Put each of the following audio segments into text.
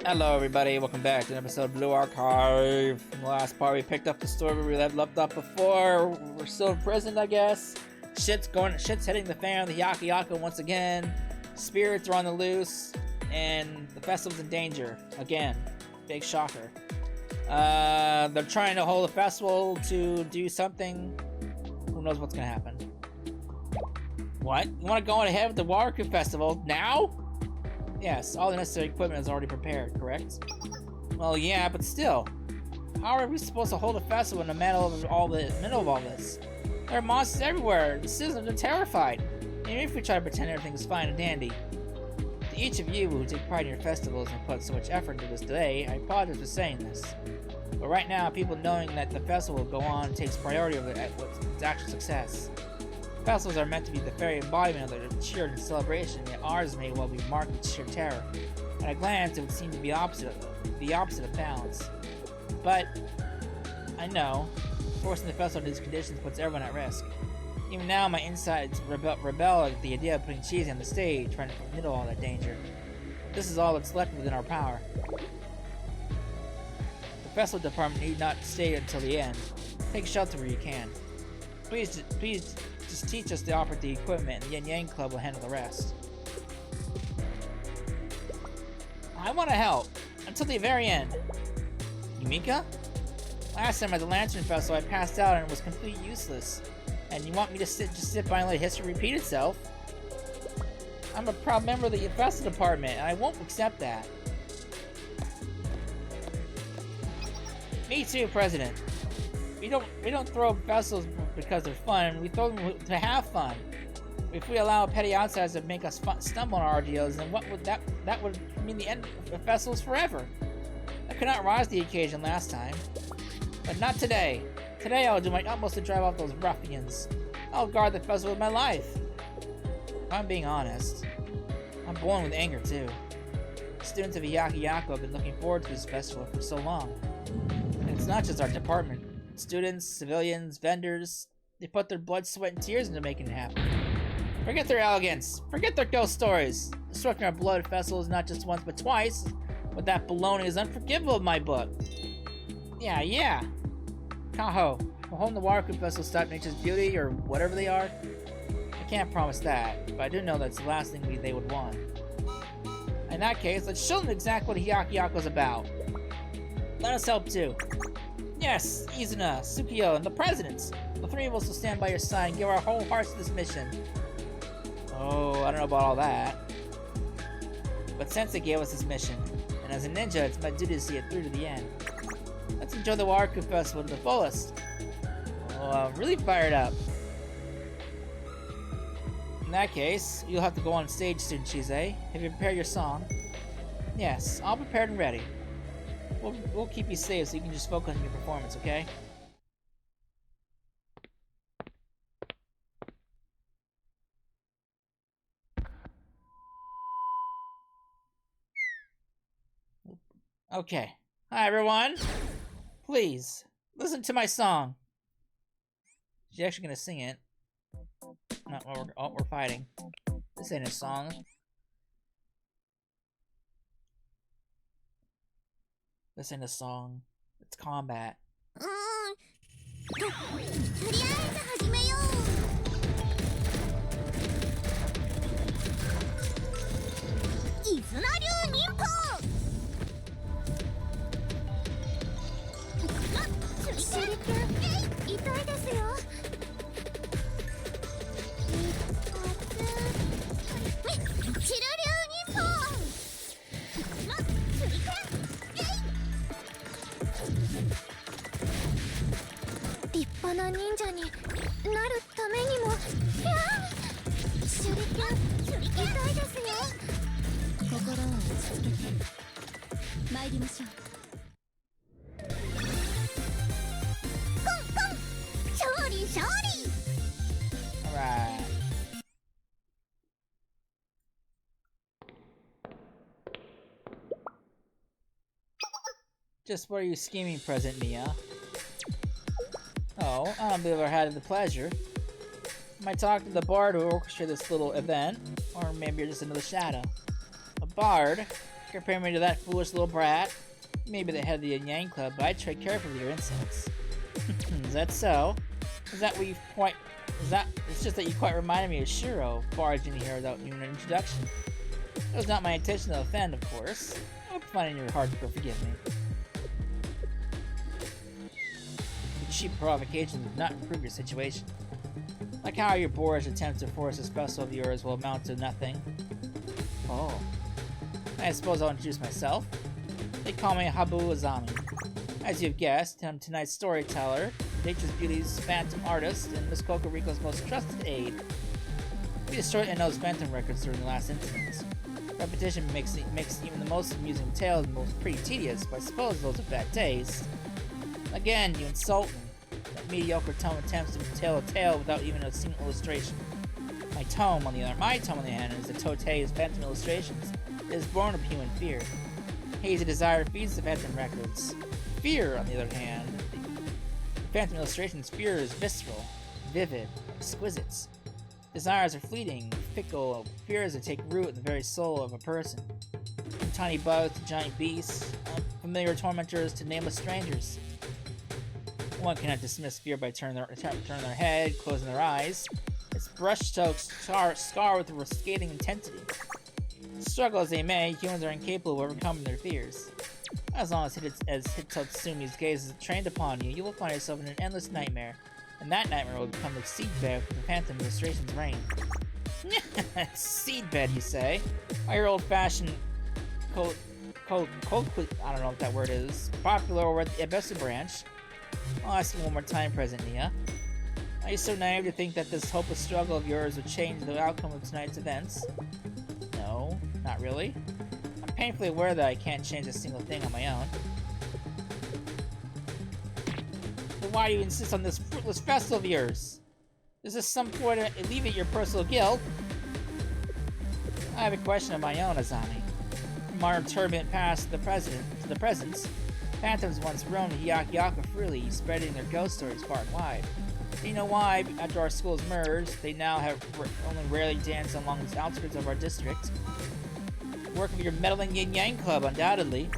Hello everybody, welcome back to an episode of Blue Archive. In the last part we picked up the story where we had left off before. We're still in prison, I guess. Shit's hitting the fan of the Hyakkiyako once again. Spirits are on the loose, and the festival's in danger. Again. Big shocker. They're trying to hold a festival to do something. Who knows what's gonna happen. What? You wanna go ahead with the Watercube Festival now? Yes, all the necessary equipment is already prepared, correct? Well, yeah, but still. How are we supposed to hold a festival in the middle of all this? There are monsters everywhere. The citizens are terrified. Even if we try to pretend everything is fine and dandy. To each of you who take pride in your festivals and put so much effort into this today, I apologize for saying this. But right now, people knowing that the festival will go on takes priority over its actual success. Festivals are meant to be the very embodiment of the cheer and celebration, yet ours may well be marked with sheer terror. At a glance, it would seem to be the opposite of balance. But I know, forcing the festival into these conditions puts everyone at risk. Even now, my insides rebel at the idea of putting cheese on the stage, trying to middle all that danger. This is all that's left within our power. The festival department need not stay until the end. Take shelter where you can. Please just teach us to operate the equipment, and the Yin Yang Club will handle the rest. I want to help until the very end. Yumika? Last time at the Lantern Festival, I passed out and was completely useless. And you want me to just sit by and let history repeat itself? I'm a proud member of the festival department, and I won't accept that. Me too, President. We don't throw festivals because they're fun. We throw them to have fun. If we allow petty outsiders to make us stumble on our ideals, then that would mean the end of festivals forever. I could not rise to the occasion last time, but not today. Today I will do my utmost to drive off those ruffians. I'll guard the festival with my life. If I'm being honest, I'm boiling with anger too. The students of Hyakkiyako have been looking forward to this festival for so long. And it's not just our department. Students, civilians, vendors, they put their blood, sweat, and tears into making it happen. Forget their arrogance. Forget their ghost stories. Destructing our blood festival is not just once but twice. But that baloney is unforgivable in my book. Yeah. Kaho, will holding the Watercube Festival stop nature's beauty, or whatever they are? I can't promise that, but I do know that's the last thing they would want. In that case, let's show them exactly what Hyakkiyako's about. Let us help too. Yes, Izuna, Tsukiyo, and the presidents! The three of us will stand by your side and give our whole hearts to this mission. Oh, I don't know about all that. But Sensei gave us this mission, and as a ninja, it's my duty to see it through to the end. Let's enjoy the Watercube Festival to the fullest. Oh, I'm really fired up. In that case, you'll have to go on stage soon, Chise. Have you prepared your song? Yes, all prepared and ready. We'll keep you safe so you can just focus on your performance, okay? Okay. Hi, everyone. Please, listen to my song. She's actually gonna sing it. Not while we're fighting. This ain't a song. This ain't a song. It's combat. Alright. Just what are you scheming, President Mia? Oh, I don't believe I had the pleasure. I might talk to the bard who orchestrated this little event, or maybe you're just another shadow. A bard? Compare me to that foolish little brat. You may be the head of the Yin Yang Club, but I tread carefully with your insults. Is that so? Is that what you've quite... Is that... It's just that you quite reminded me of Shiro, barging in here without even an introduction. It was not my intention to offend, of course. I hope you find it in your heart to forgive me. Your cheap provocation did not improve your situation. Like how your boorish attempts to force this vessel of yours will amount to nothing. Oh. I suppose I'll introduce myself. They call me Habu Azami. As you've guessed, I'm tonight's storyteller, Nature's Beauty's phantom artist, and Miss Kokoriko's most trusted aide. We destroyed Ino's phantom records during the last incident. Repetition makes even the most amusing tales pretty tedious, but I suppose those are bad taste. Again, you insult me. That mediocre tome attempts to tell a tale without even a single illustration. My tome, on the other hand, is the Totei's phantom illustrations. It is born of human fear. Hazy desire feeds the phantom records. Fear, on the other hand, the phantom illustrations' fear is visceral, vivid, exquisite. Desires are fleeting, fickle, fears that take root in the very soul of a person. From tiny bugs to giant beasts, familiar tormentors to nameless strangers. One cannot dismiss fear by turning their head, closing their eyes. Its brushstrokes scar with a scathing intensity. Struggle as they may, humans are incapable of overcoming their fears. As long as Hitsutsumi's gaze is trained upon you, you will find yourself in an endless nightmare, and that nightmare will become the seedbed for the phantom illustration's reign. Seedbed, you say? Why, your old-fashioned I don't know what that word is. Popular over at the Ebisu branch. I'll ask you one more time, President Nia. Are you so naive to think that this hopeless struggle of yours would change the outcome of tonight's events? No, not really. I'm painfully aware that I can't change a single thing on my own. Then why do you insist on this fruitless festival of yours? Is this some way to alleviate your personal guilt? I have a question of my own, Azami. From our turbulent past to the present, phantoms once roamed Hyakkiyako freely, spreading their ghost stories far and wide. Do you know why, after our schools merged, they now have only rarely danced along the outskirts of our district? Work of your meddling Yin Yang Club, undoubtedly.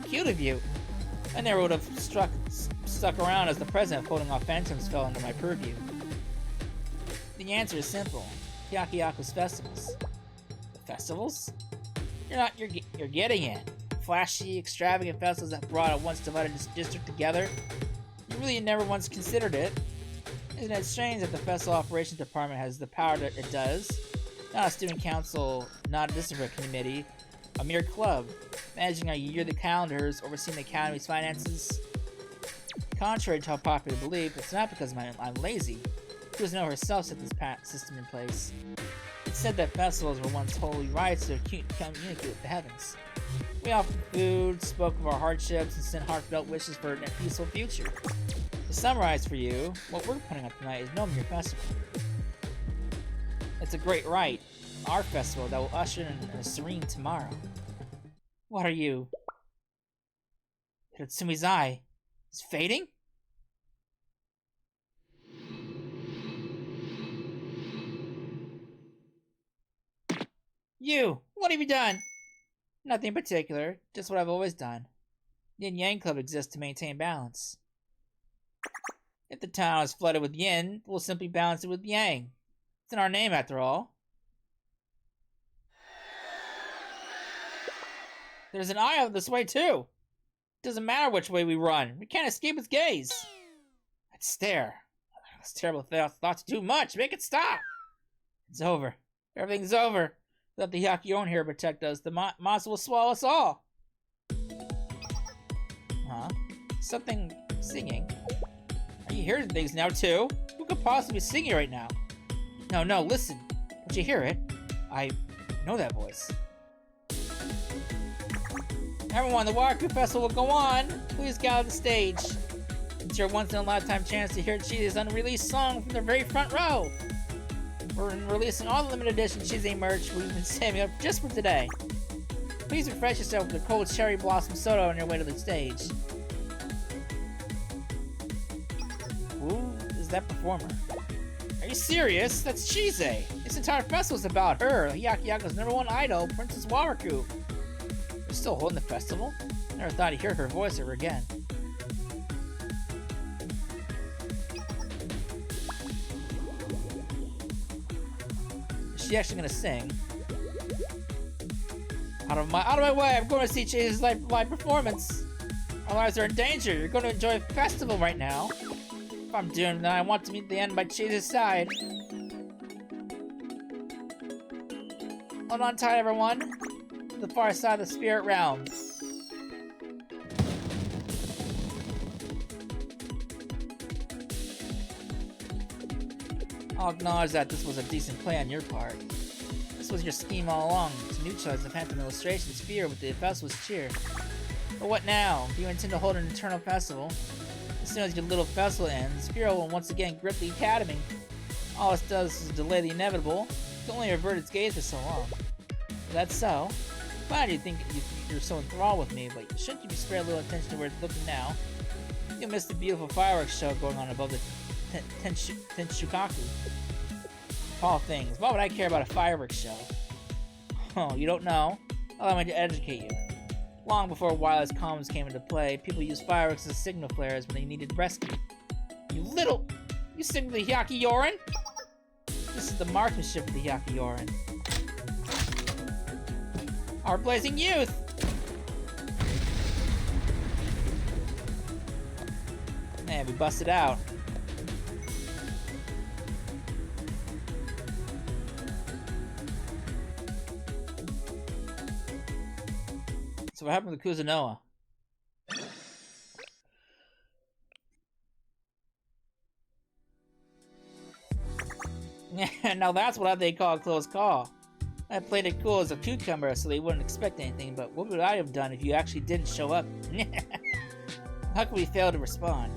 Cute of you. I never would have stuck around as the president holding off phantoms fell under my purview. The answer is simple. Hyakkiyako's festivals. The festivals? You're getting it. Flashy, extravagant festivals that brought a once divided district together. You really never once considered it. Isn't it strange that the Festival Operations Department has the power that it does? Not a student council, not a district committee, a mere club, managing our yearly calendars, overseeing the academy's finances. Contrary to popular belief, it's not because I'm lazy. Kuzuno herself set this system in place. It said that festivals were once holy rites to communicate with the heavens. We offered food, spoke of our hardships, and sent heartfelt wishes for a peaceful future. To summarize for you, what we're putting up tonight is no mere festival. It's a great rite, our festival that will usher in a serene tomorrow. What are you? Hitotsumi's eye is fading? You! What have you done? Nothing in particular, just what I've always done. The Yin Yang Club exists to maintain balance. If the town is flooded with yin, we'll simply balance it with yang. It's in our name, after all. There's an eye out this way, too. It doesn't matter which way we run. We can't escape its gaze. That stare. This terrible thought's too much. Make it stop. It's over. Everything's over. Let the Hyakkiyako here protect us. The monster will swallow us all. Huh? Something singing. Are you hearing things now, too? Who could possibly be singing right now? No, listen. Don't you hear it? I know that voice. Everyone, the Water Festival will go on. Please get out of the stage. It's your once-in-a-lifetime chance to hear Chise's unreleased song from the very front row. We're releasing all the limited edition Chise merch we've been saving up just for today. Please refresh yourself with a cold cherry blossom soda on your way to the stage. Who is that performer? Are you serious? That's Chise. This entire festival's about her, Hyakkiyako's #1 idol, Princess Waraku. They're still holding the festival? Never thought I'd hear her voice ever again. Is she actually gonna sing? Out of my way! I'm going to see Chise's live performance. Our lives are in danger. You're going to enjoy a festival right now. If I'm doomed, then I want to meet the end by Chise's side. Hold on tight, everyone. To the far side of the spirit realms. I'll acknowledge that this was a decent play on your part. This was your scheme all along, to neutralize the Phantom Illustration's fear with the festival's cheer. But what now? Do you intend to hold an eternal festival? As soon as your little festival ends, Spiro will once again grip the Academy. All it does is delay the inevitable. It can only avert its gaze for so long. If that's so, glad you think you're so enthralled with me, but shouldn't you be spared a little attention to where it's looking now? You'll miss the beautiful fireworks show going on above the Tenshukaku. All things. Why would I care about a fireworks show? Oh, you don't know? Allow me to educate you. Long before wireless comms came into play, people used fireworks as signal flares when they needed rescue. You signal the Hyakkiyako? This is the marksmanship of the Hyakkiyako. Our blazing youth! Man, we busted out. So what happened to Kuzunoa? Now that's what they call a close call. I played it cool as a cucumber so they wouldn't expect anything, but what would I have done if you actually didn't show up? How could we fail to respond?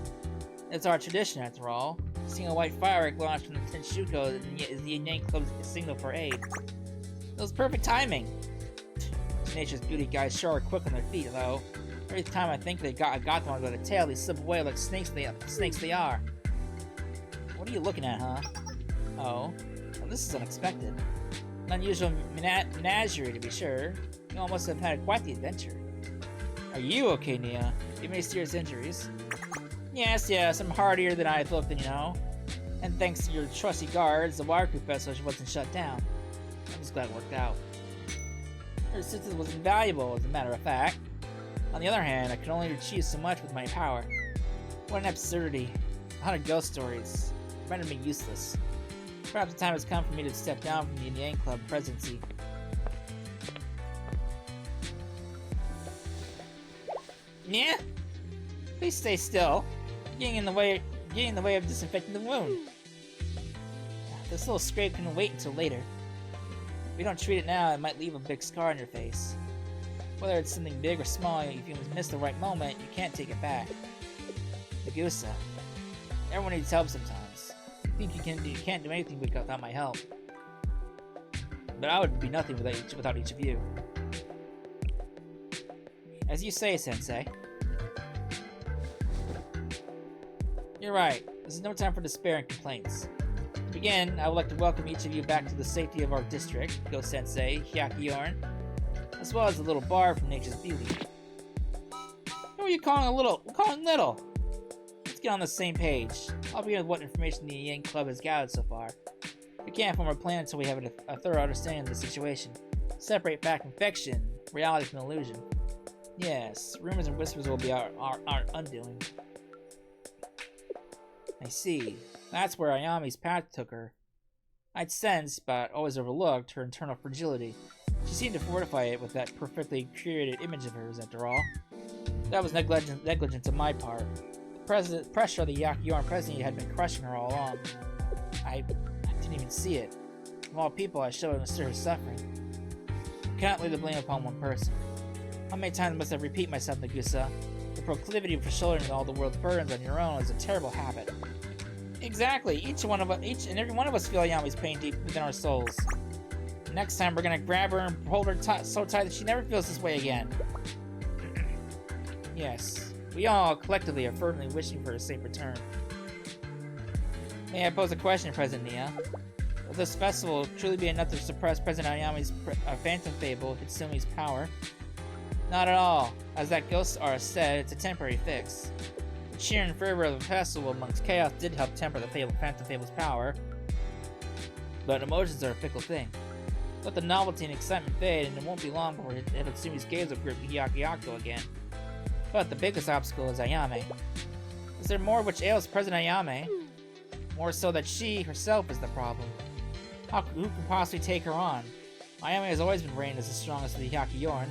It's our tradition after all. Seeing a white firework launched from the Tenshuko is the Yankee Club's signal for aid. It was perfect timing. Nature's beauty guys sure are quick on their feet, though. Every time I think I got them by the tail, they slip away like snakes they are. What are you looking at, huh? Oh, well, this is unexpected. An unusual menagerie, to be sure. You all must have had quite the adventure. Are you okay, Nia? Do you have any serious injuries? Yes, I'm hardier than I looked, you know. And thanks to your trusty guards, the Waraku Festival wasn't shut down. I'm just glad it worked out. Her assistance was invaluable, as a matter of fact. On the other hand, I could only achieve so much with my power. What an absurdity. 100 ghost stories. Rendered me useless. Perhaps the time has come for me to step down from the Yankee Club presidency. Yeah? Please stay still. Getting in the way of disinfecting the wound. This little scrape can wait until later. If we don't treat it now, it might leave a big scar on your face. Whether it's something big or small, if you miss the right moment, you can't take it back. Nagusa. Everyone needs help sometimes. You think you can't do anything without my help. But I would be nothing without each of you. As you say, Sensei. You're right. This is no time for despair and complaints. To begin, I would like to welcome each of you back to the safety of our district, Ghost Sensei, Hyakkiyako, as well as the little bar from Nature's Beauty. Who are you calling little? We're calling little! Let's get on the same page. I'll begin with what information the Yang Club has gathered so far. We can't form a plan until we have a thorough understanding of the situation. Separate fact from fiction, reality from illusion. Yes, rumors and whispers will be our undoing. I see. That's where Ayame's path took her. I'd sensed, but always overlooked, her internal fragility. She seemed to fortify it with that perfectly curated image of hers, after all. That was negligence on my part. The pressure of the Hyakkiyako presidency had been crushing her all along. I didn't even see it. Of all people, I should have understood her suffering. I cannot lay the blame upon one person. How many times must I repeat myself, Nagusa? The proclivity for shouldering all the world's burdens on your own is a terrible habit. Exactly. Each and every one of us feel Ayame's pain deep within our souls. Next time, we're gonna grab her and hold her so tight that she never feels this way again. Yes, we all collectively are fervently wishing for a safe return. May I pose a question, President Nia? Will this festival truly be enough to suppress President Ayame's phantom fable, Hitsumi's power? Not at all. As that ghost artist said, it's a temporary fix. The cheer and fervor of the festival amongst chaos did help temper the phantom fable's power, but emotions are a fickle thing. Let the novelty and excitement fade, and it won't be long before Hitsumi's gaze will grip Hyakkiyako again. But the biggest obstacle is Ayame. Is there more which ails President Ayame? More so that she herself is the problem. Who can possibly take her on? Ayame has always been rated as the strongest of the Hyakkiyorn.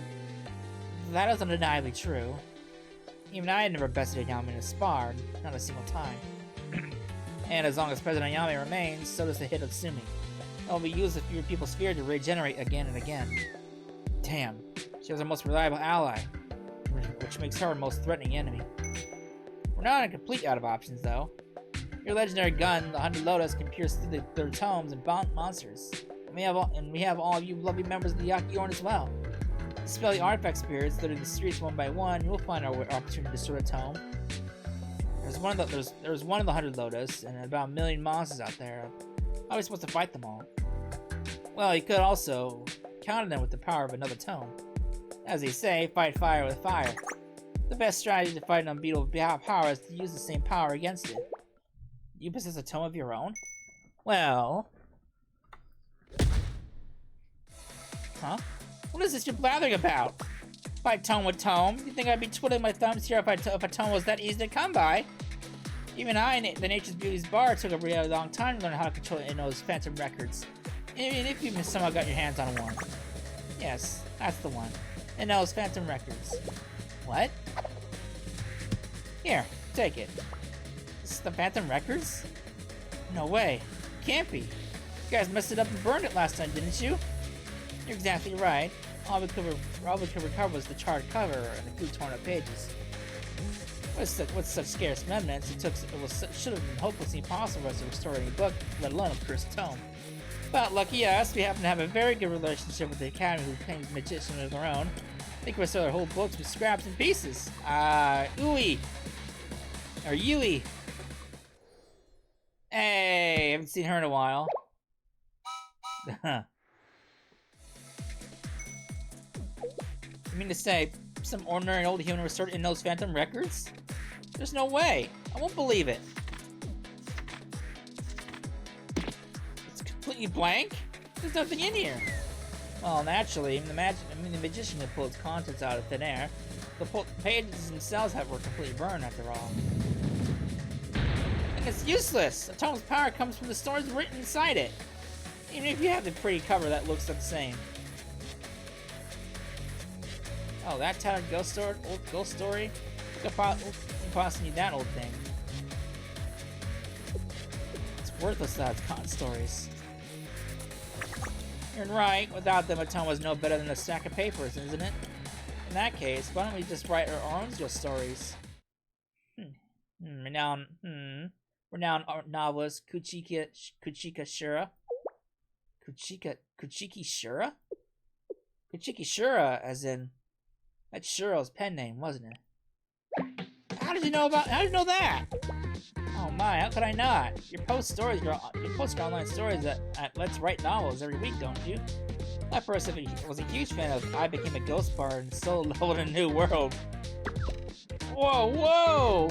That is undeniably true. Even I had never bested Ayame in a spar, not a single time. And as long as President Ayame remains, so does the Hitsumi. It will be used if fewer people's fear to regenerate again and again. Damn, she was our most reliable ally, which makes her our most threatening enemy. We're not complete out of options, though. Your legendary gun, the 100 Lotus, can pierce through their tomes and bomb monsters. And we have all of you lovely members of the Hyakkiyorn as well. Dispel the artifact spirits that are in the streets one by one, you will find our opportunity to destroy a tome. There's one of the 100 Lotus, and about 1 million monsters out there. How are we supposed to fight them all? Well, you could also counter them with the power of another tome. As they say, fight fire with fire. The best strategy to fight an unbeatable power is to use the same power against it. You possess a tome of your own? Well... Huh? What is this you're blathering about? Fight tome with tome? You think I'd be twiddling my thumbs here if a tome was that easy to come by? Even I, the Nature's Beauty's bar, took a really long time to learn how to control Inno's phantom records. Even if you somehow got your hands on one. Yes, that's the one. Inno's phantom records. What? Here, take it. This is the phantom records? No way. Can't be. You guys messed it up and burned it last time, didn't you? You're exactly right. All we could recover was the charred cover and a few torn up pages. With such scarce remnants, should have been hopelessly impossible for us to restore any book, let alone a cursed tome. But lucky us, we happen to have a very good relationship with the Academy who claims magicians of their own. They can restore their whole books with scraps and pieces. Ooey! Or Yui! Hey, haven't seen her in a while. You mean to say, some ordinary old human restored in those phantom records? There's no way. I won't believe it. It's completely blank? There's nothing in here. Well, naturally, the magician can pull its contents out of thin air. The pages themselves were completely burned, after all. And it's useless. The tome's power comes from the stories written inside it. Even if you have the pretty cover that looks the same. Oh, that tattered ghost story? You possibly need that old thing. It's worthless without its con stories. You're right. Without them, a tome was no better than a stack of papers, isn't it? In that case, why don't we just write our own ghost stories? Renowned novelist Kuchiki Shura. Kuchiki Shura? Kuchiki Shura, as in... That's Shuro's pen name, wasn't it? How did you know that? Oh my, how could I not? You post online stories at Let's Write Novels every week, don't you? That person was a huge fan of I Became a Ghost Bard and Soul Leveled in a New World. Whoa!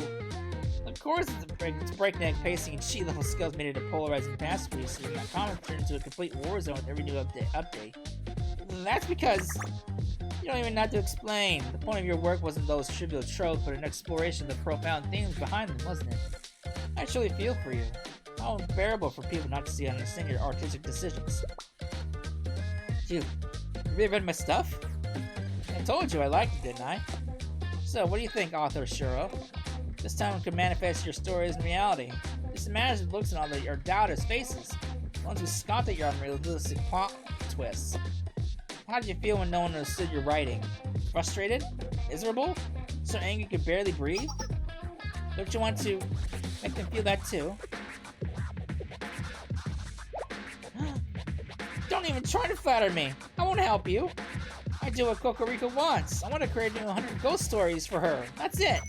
Of course its breakneck pacing and cheat level skills made it a polarizing masterpiece, and that comic turned into a complete war zone with every new update. That's because you don't even have to explain. The point of your work wasn't those trivial tropes, but an exploration of the profound themes behind them, wasn't it? I truly feel for you. How unbearable for people not to see and understand your artistic decisions. Have you read my stuff? I told you I liked it, didn't I? So, what do you think, author Shuro? This time we could manifest your stories in reality. Just imagine the looks on all your doubters' faces. The ones who scoffed at your unrealistic plot twists. How did you feel when no one understood your writing? Frustrated? Miserable? So angry you could barely breathe? Don't you want to make them feel that too? Don't even try to flatter me! I won't help you! I do what Kokoriko wants! I want to create 100 ghost stories for her! That's it!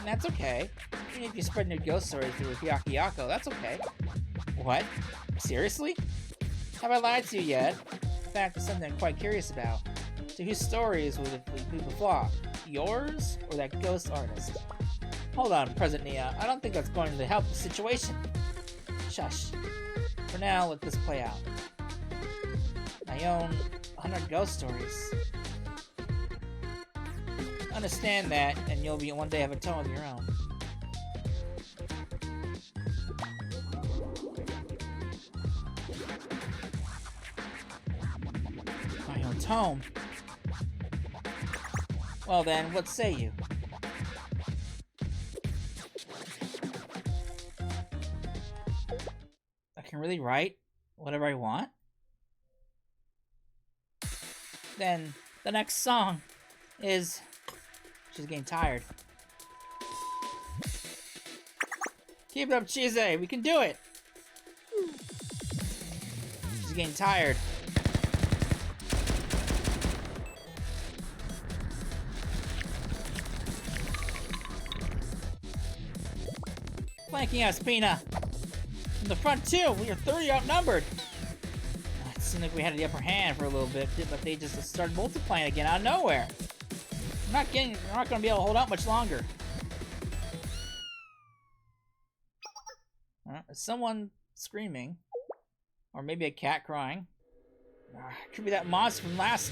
And that's okay. Even if you spread new ghost stories through Hyakkiyako, that's okay. What? Seriously? Have I lied to you yet? In fact, it's something I'm quite curious about. So whose stories will the flock? Yours or that ghost artist? Hold on, President Nia. I don't think that's going to help the situation. Shush. For now, let this play out. My own 100 ghost stories. Understand that, and you'll be one day have a tome of your own. My own tome? Well then, what say you? I can really write whatever I want? Then, the next song is... She's getting tired. Keep it up, Chise! We can do it! She's getting tired. Flanking us, Pina! In the front too! We are 30 outnumbered! It seemed like we had the upper hand for a little bit, but they just started multiplying again out of nowhere. We're not gonna be able to hold out much longer. Is someone screaming? Or maybe a cat crying? Could be that monster from last...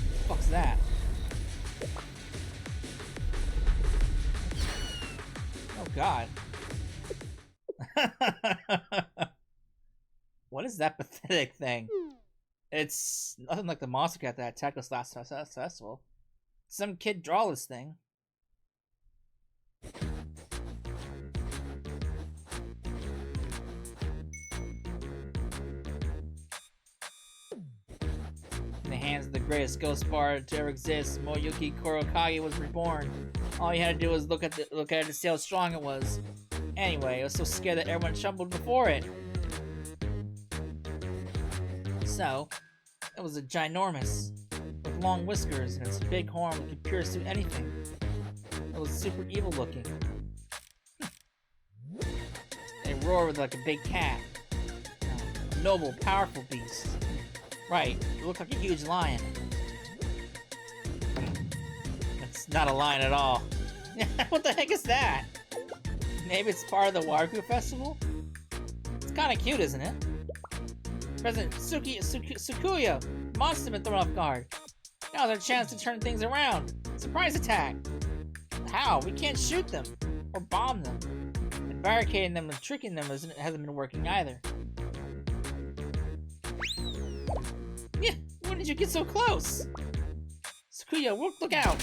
What the fuck's that? Oh god. What is that pathetic thing? It's nothing like the monster cat that attacked us last festival. Some kid draw this thing. In the hands of the greatest ghost bard to ever exist, Moyuki Kurokage was reborn. All you had to do was look at it to see how strong it was. Anyway, I was so scared that everyone trembled before it. So, it was a ginormous, with long whiskers and its big horn that could pierce through anything. It was super evil looking. It roared like a big cat. A noble, powerful beast. Right, it looked like a huge lion. It's not a lion at all. What the heck is that? Maybe it's part of the Waruku Festival? It's kinda cute, isn't it? President Tsukuya! Monster been thrown off guard. Now there's a chance to turn things around. Surprise attack! How? We can't shoot them. Or bomb them. And barricading them and tricking them hasn't been working either. Yeah, when did you get so close? Tsukuya, look out!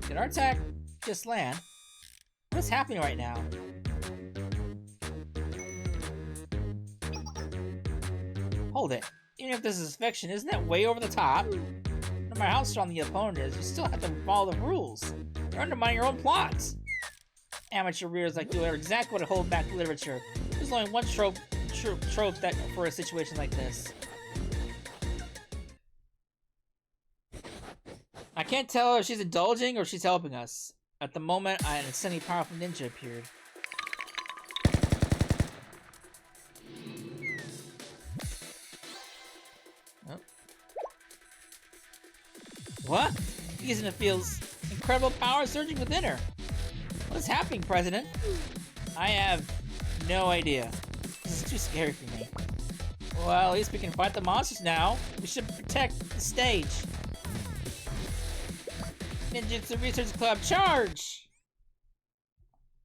Did our attack just land? What's happening right now? Hold it. Even if this is fiction, isn't that way over the top? No matter how strong the opponent is, you still have to follow the rules. You're undermining your own plots. Amateur readers like you are exactly what a hold back literature. There's only one trope that for a situation like this. I can't tell if she's indulging or if she's helping us. At the moment, an extremely powerful ninja appeared. Oh. What? Isn't it feels incredible power surging within her? What is happening, President? I have no idea. This is too scary for me. Well, at least we can fight the monsters now. We should protect the stage. Ninjutsu Research Club, charge!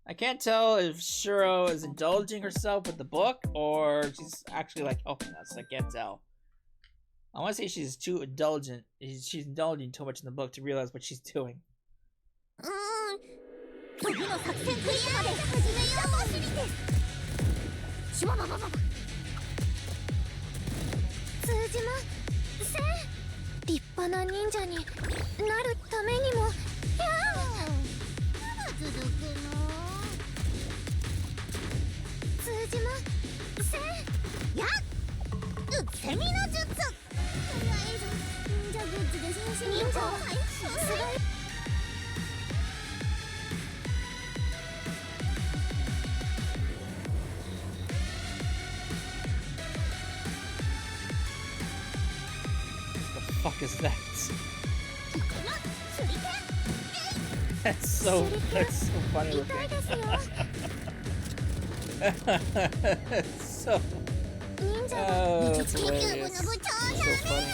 I can't tell if Shuro is indulging herself with the book, or she's actually like, oh, that's, I can't tell. I want to say she's too indulgent. She's indulging too much in the book to realize what she's doing. is that? That's so funny looking. It's so... Oh, it's hilarious. It's so funny.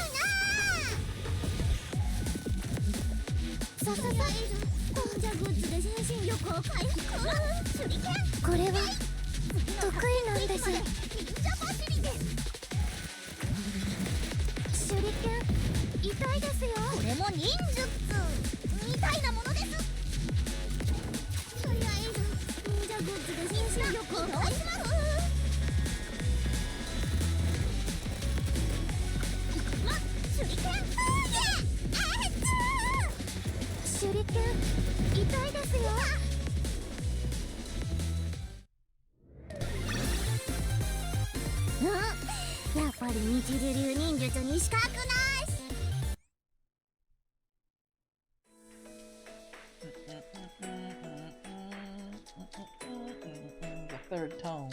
The third tone.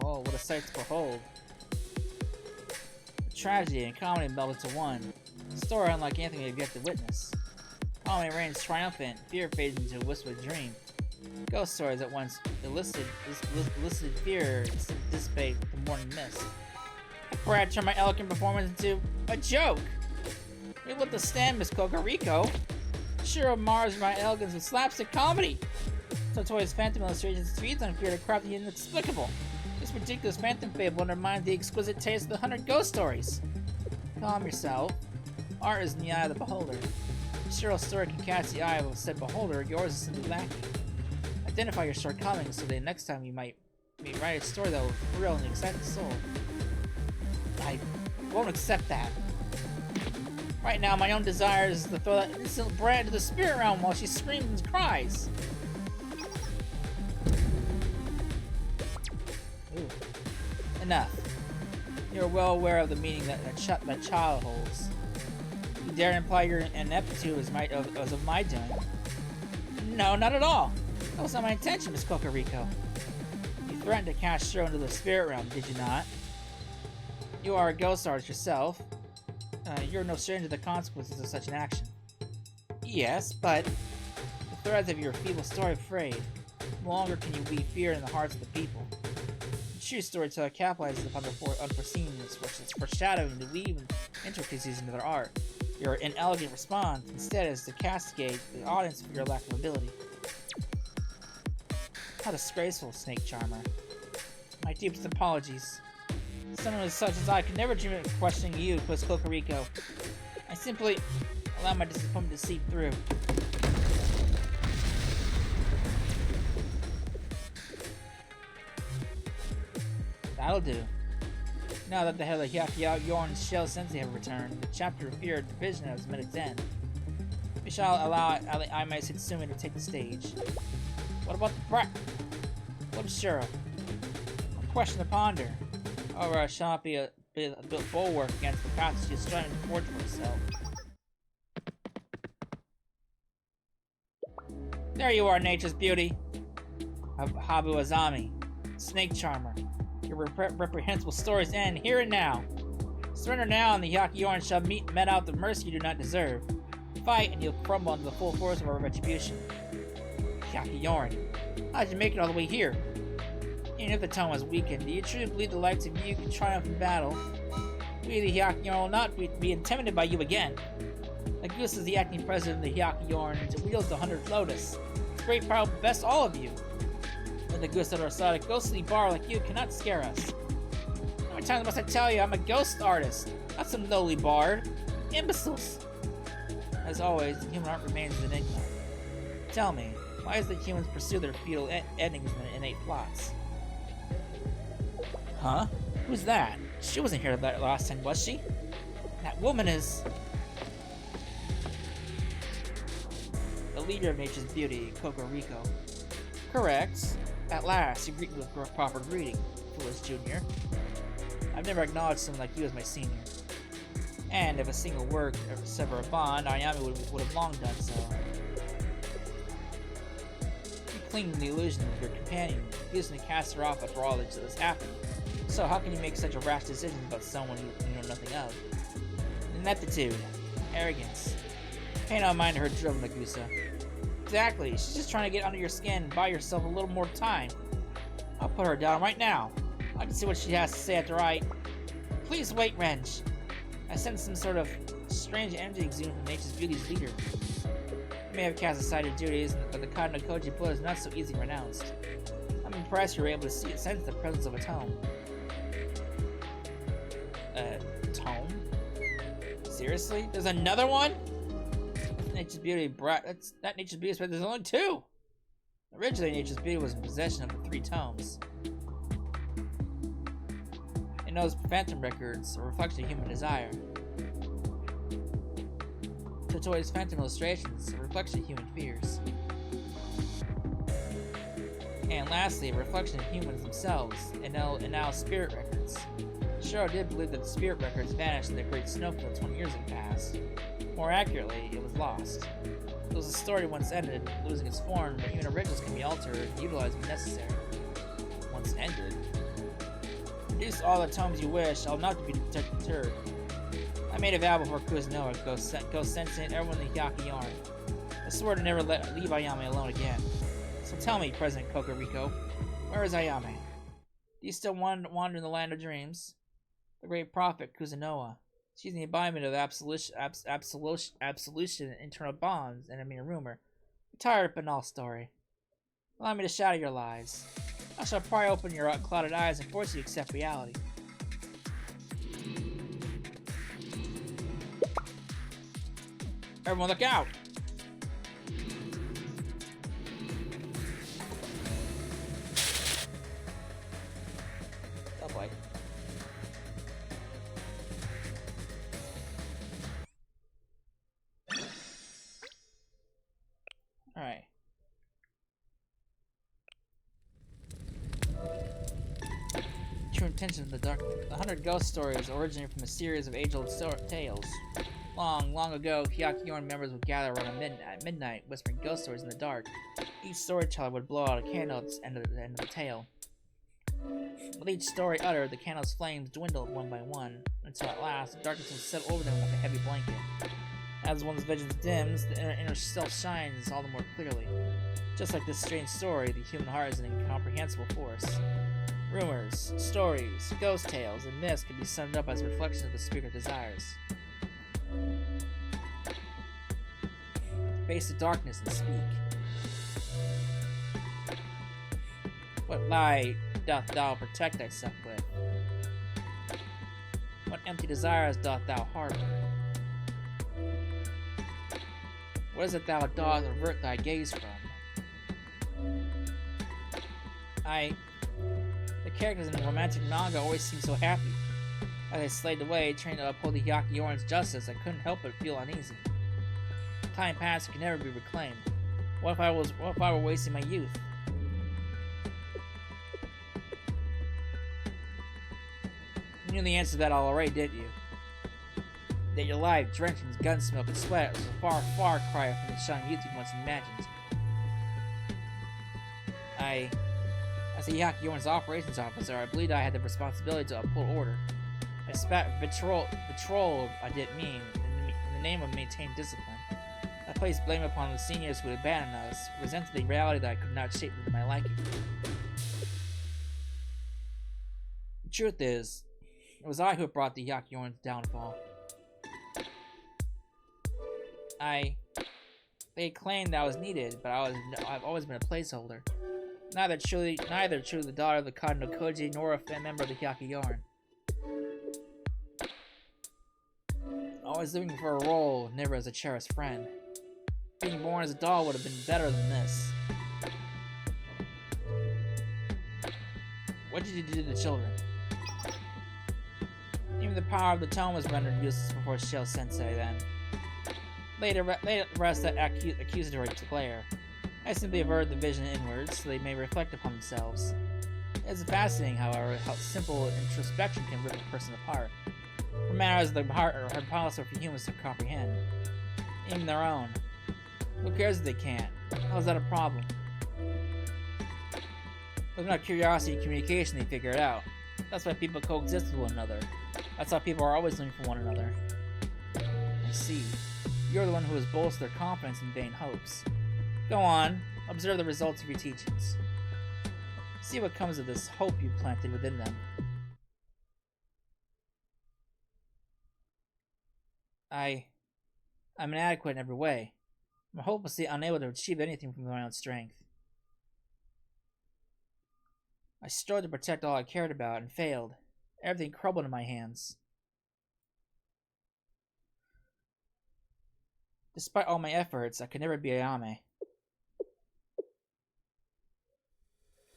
Oh, what a sight to behold. The tragedy and comedy meld into one. A story unlike anything you'd get to witness. Comedy reigns triumphant, fear fades into a whispered dream. Ghost stories at once elicited fear to dissipate the morning mist. Brad turned my elegant performance into a joke! We lit the stand, Miss Kokoriko! Sure mars my elegance with slapstick comedy! Totoi's phantom illustrations feeds on fear to craft the inexplicable. This ridiculous phantom fable undermines the exquisite taste of the 100 ghost stories. Calm yourself. Art is in the eye of the beholder. Cheryl's story can catch the eye of said beholder, yours is simply lacking. Identify your shortcomings so that next time you might write a story that will thrill and excite the soul. I won't accept that. Right now, my own desire is to throw that innocent brat into the spirit realm while she screams and cries. Ooh. Enough. You're well aware of the meaning that child holds. You dare imply your ineptitude was of my doing? No, not at all. That was not my intention, Miss Kokoriko. You threatened to cast Shiro into the spirit realm, did you not? You are a ghost artist yourself. You're no stranger to the consequences of such an action. Yes, but the threads of your feeble story frayed. No longer can you weave fear in the hearts of the people. The true storyteller capitalizes upon the unforeseen foreshadowing to weave intricacies into their art. Your inelegant response instead is to castigate the audience for your lack of ability. How disgraceful, Snake Charmer. My deepest apologies. Someone as such as I could never dream of questioning you, Miss Kokoriko. I simply allow my disappointment to seep through. That'll do. Now that the head of Hyakkiyako and Shell Sensei have returned, the chapter of fear and division has met its end. We shall allow Ayame Satsumi to take the stage. What about the brat? What of Shiro? A question to ponder. However, I shall not be a bulwark against the path she is striving to forge for herself. There you are, nature's beauty. Habu Azami, Snake Charmer. Your reprehensible stories end here and now. Surrender now, and the Hyakkiyako shall met out the mercy you do not deserve. Fight, and you'll crumble under the full force of our retribution. Hyakkiyako, how did you make it all the way here? Even if the tone was weakened, do you truly believe the likes of you can triumph in battle? We, the Hyakkiyako, will not be intimidated by you again. Nagusa is the acting president of the Hyakkiyako and wields the 100th Lotus. Its great power will best all of you. But Nagusa at our side, a ghostly bar like you cannot scare us. How many times must I tell you I'm a ghost artist, not some lowly bard? Imbeciles! As always, the human art remains an enigma. Tell me, why is the humans pursue their feudal endings and innate plots? Huh? Who's that? She wasn't here that last time, was she? That woman is... the leader of nature's beauty, Kokoriko. Correct. At last, you greet me with proper greeting, Foolish Junior. I've never acknowledged someone like you as my senior. And if a single word could sever a bond, Ayame would have long done so. You cling to the illusion of your companion, refusing to cast her off after all that has happened. So how can you make such a rash decision about someone you know nothing of? Ineptitude. Arrogance. Pay no mind to her drivel, Nagusa. Exactly, she's just trying to get under your skin and buy yourself a little more time. I'll put her down right now. I can see what she has to say after I... Please wait, Wrench. I sense some sort of strange energy exuding from Nature's Beauty's leader. You may have cast aside your duties, but the Kado no Koji blood is not so easily renounced. I'm impressed you were able to sense the presence of a tome. Tome? Seriously? There's another one? Nature's Beauty brought... That's not Nature's Beauty, but there's only two! Originally, Nature's Beauty was in possession of the 3 tomes. It knows phantom records, a reflection of human desire. Totoi's phantom illustrations, a reflection of human fears. And lastly, a reflection of humans themselves, and now spirit records. Shiro did believe that the spirit records vanished in the Great Snowfall 20 years have passed. More accurately, it was lost. It was a story once ended, losing its form, but even originals can be altered and utilized when necessary. Once ended. Produce all the tomes you wish, I'll not be deterred. I made a vow before Kuzunoa, go sensing everyone in the Hyakkiyako. I swore to never leave Ayame alone again. So tell me, President Kokoriko, where is Ayame? Do you still wander in the land of dreams? The great prophet Kuzunoa. She's the embodiment of absolution and internal bonds, and I mean a rumor. A tired banal story. Allow me to shatter your lies. I shall pry open your clouded eyes and force you to accept reality. Everyone look out! Oh boy. Alright. True intention of the dark. The 100 ghost stories originate from a series of age-old tales. Long ago, Hyakkiyako members would gather around midnight, whispering ghost stories in the dark. Each storyteller would blow out a candle at the end of the tale. With each story uttered, the candle's flames dwindled one by one, until at last, the darkness would settle over them like a heavy blanket. As one's vision dims, the inner self shines all the more clearly. Just like this strange story, the human heart is an incomprehensible force. Rumors, stories, ghost tales, and myths can be summed up as reflections of the spirit desires. Face the darkness and speak. What lie doth thou protect thyself with? What empty desires doth thou harbor? What is it thou dost avert thy gaze from? The characters in the romantic manga always seem so happy. As I slaved away, trying to uphold the Hyakkiyoran's justice, I couldn't help but feel uneasy. Time past can never be reclaimed. What if I were wasting my youth? You knew the answer to that already, didn't you? That your life, drenched in gun smoke and sweat, was a far cry from the shining youth you once imagined. As a Hyakkiyoran's operations officer, I believed I had the responsibility to uphold order. I spat patrol I didn't mean, in the name of maintaining discipline. I placed blame upon the seniors who had abandoned us, resented the reality that I could not shape into my liking. The truth is, it was I who brought the Hyakkiyoran's downfall. They claimed that I was needed, but I've always been a placeholder. Neither truly the daughter of the Kado no Koji, nor a member of the Hyakkiyoran. Always looking for a role, never as a cherished friend. Being born as a doll would have been better than this. What did you do to the children? Even the power of the tome was rendered useless before Shell Sensei then. Later rest that accusatory glare. I simply averted the vision inwards, so they may reflect upon themselves. It's fascinating, however, how simple introspection can rip a person apart. For matters of the heart are impossible for humans to comprehend. Even their own. Who cares if they can't? How's that a problem? With enough curiosity and communication, they figure it out. That's why people coexist with one another. That's how people are always looking for one another. I see. You're the one who has bolstered their confidence in vain hopes. Go on, observe the results of your teachings. See what comes of this hope you planted within them. I'm inadequate in every way. I'm hopelessly unable to achieve anything from my own strength. I strove to protect all I cared about and failed. Everything crumbled in my hands. Despite all my efforts, I could never be Ayame.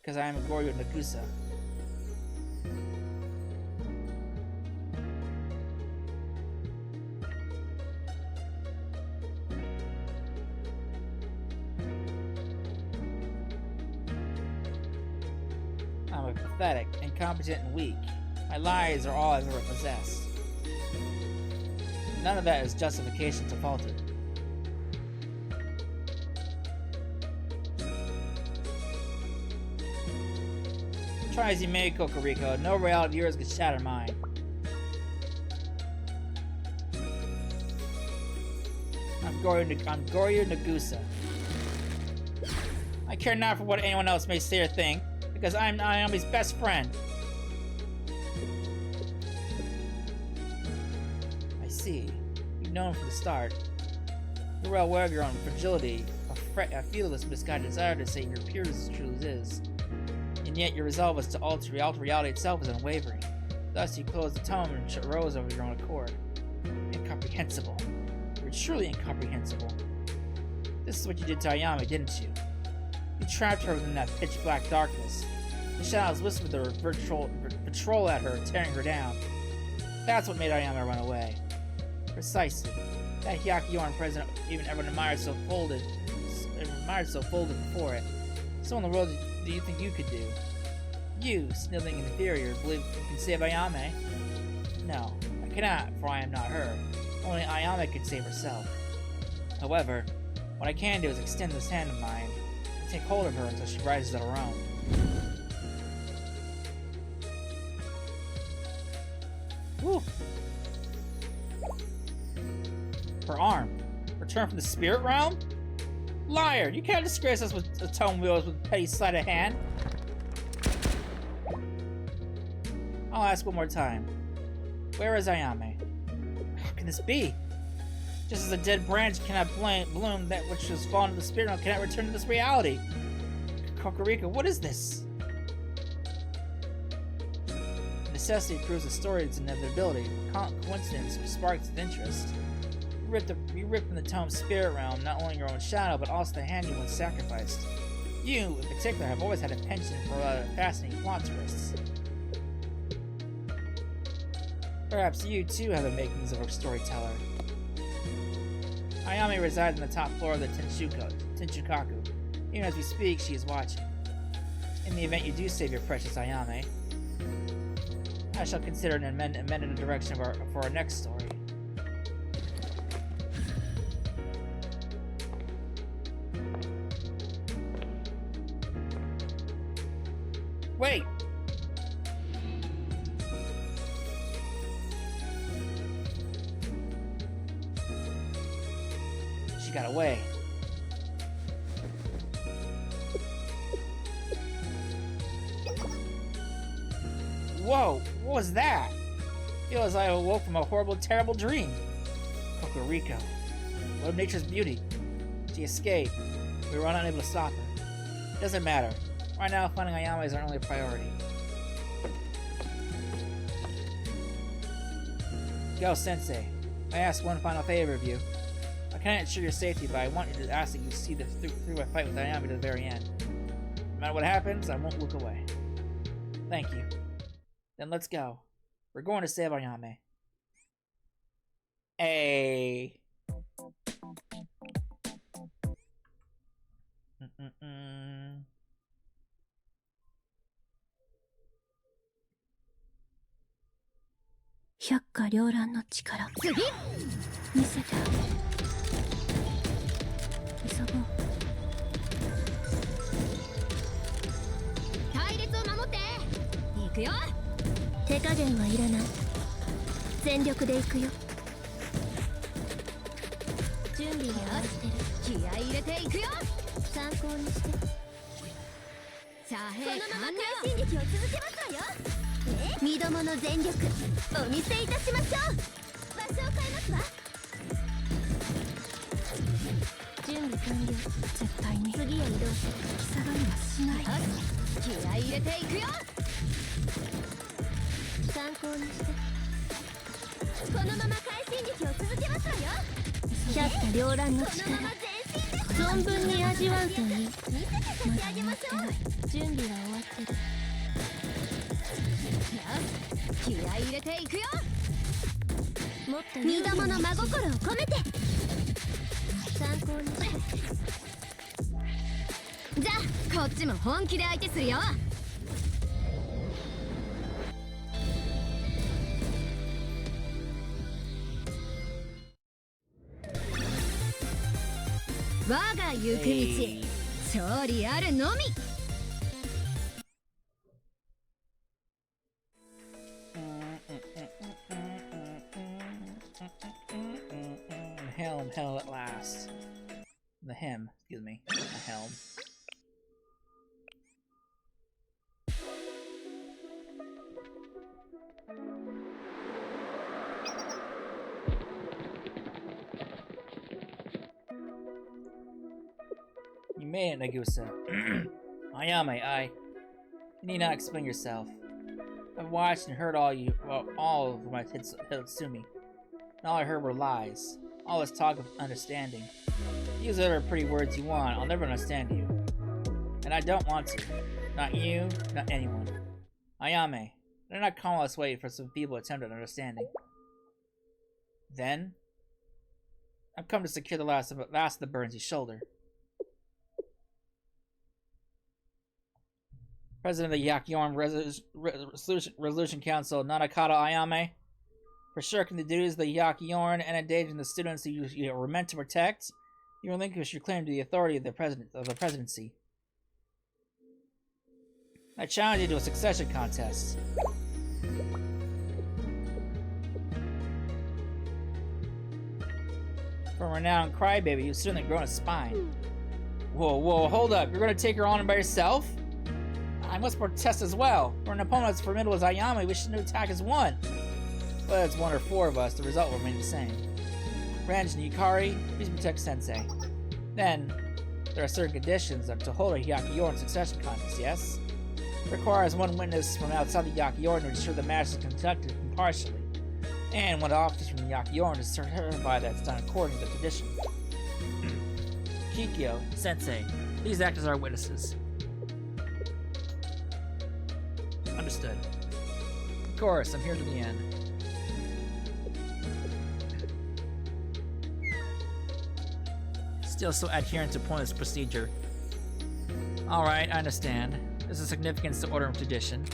Because I am a Goryo Nagusa. I'm pathetic, incompetent, and weak. My lies are all I've ever possessed. None of that is justification to falter. Try as you may, Kokoriko, no reality of yours could shatter mine. I'm Goryo Nagusa. I care not for what anyone else may say or think, because I'm Ayame's best friend. I see. You've known from the start. You're well aware of your own fragility, a fearless, misguided desire to say your pure as truly is. And yet your resolve is to alter reality itself is unwavering. Thus you closed the tome and rose over your own accord. Incomprehensible. You're truly incomprehensible. This is what you did to Ayame, didn't you? You trapped her within that pitch-black darkness. The shadows whispered their patrol at her, tearing her down. That's what made Ayame run away. Precisely. That Hyakkiyako president even ever admired so folded before it. So in the world do you think you could do? You, sniveling inferior, believe you can save Ayame? No, I cannot, for I am not her. Only Ayame could save herself. However, what I can do is extend this hand of mine and take hold of her until she rises on her own. Whew. Her arm. Return from the spirit realm? Liar! You can't disgrace us with tome wheels with petty sleight of hand. I'll ask one more time. Where is Ayame? How can this be? Just as a dead branch cannot bloom, that which has fallen to the spirit realm cannot return to this reality. Kokoriko, what is this? Necessity proves the story's inevitability. Coincidence sparks of interest. You ripped from the tome's spirit realm not only your own shadow, but also the hand you once sacrificed. You, in particular, have always had a penchant for fascinating plot twists. Perhaps you, too, have the makings of a storyteller. Ayame resides on the top floor of the Tenshukaku. Even as we speak, she is watching. In the event you do save your precious Ayame, I shall consider an amended direction for our next story. Wait! She got away. Whoa! What was that? I feel as I awoke from a horrible, terrible dream. Kokoriko. What of nature's beauty? She escaped. We were unable to stop her. Doesn't matter. Right now, finding Ayame is our only priority. Go, Sensei. I ask one final favor of you. I cannot ensure your safety, but I want you to ask that you see this through my fight with Ayame to the very end. No matter what happens, I won't look away. Thank you. Then let's go. We're going to save Ayame. Hey. 行くよ。手加減はいらない。全力で行くよ。準備は終わってる。気合い入れていくよ。参考にして。遮蔽完了。このまま快進撃を続けますわよ。身どもの全力お見せいたしましょう。場所を変えますわ。準備完了。絶対に次へ移動する。下がりはしない。気合い入れていくよ。参考にして。このまま快進撃を続けますわよ。百花繚乱の力存分に味わうといい。まだ終わってない。準備は終わってる。気合い入れていくよ。もっと身どもの真心を込めて。参考にして。じゃあこっちも本気で相手するよ。我が行く道、勝利あるのみ。Helm at last. The hem, excuse me. The helm. You made it, Nagusa. Ayame, you need not explain yourself. I've watched and heard all of my Hitsumi. And all I heard were lies. All this talk of understanding. Use whatever pretty words you want, I'll never understand you. And I don't want to. Not you, not anyone. Ayame, they're not calling us wait for some feeble attempt at understanding. Then, I've come to secure the last of the Burns' shoulder. President of the Hyakkiyako Resolution Council, Nanakata Ayame. For shirking the duties of the Hyakkiyako and endangering the students that you were meant to protect, you relinquish your claim to the authority of the presidency. I challenge you to a succession contest. From a renowned crybaby, you've certainly grown a spine. Whoa, hold up. You're gonna take her on by yourself? I must protest as well. For an opponent as formidable as Ayame, we should attack as one. Whether it's one or four of us, the result will remain the same. Ranj and Yukari, please protect Sensei. Then, there are certain conditions to hold a Hyakkiyako succession contest, yes? It requires one witness from outside the Hyakkiyako to ensure the match is conducted impartially, and one officer from the Hyakkiyako to certify that it's done according to the tradition. Kikyo, Sensei, please act as our witnesses. Understood. Of course, I'm here to the end. Still so adherent to pointless procedure. Alright, I understand. There's a significance to order and tradition.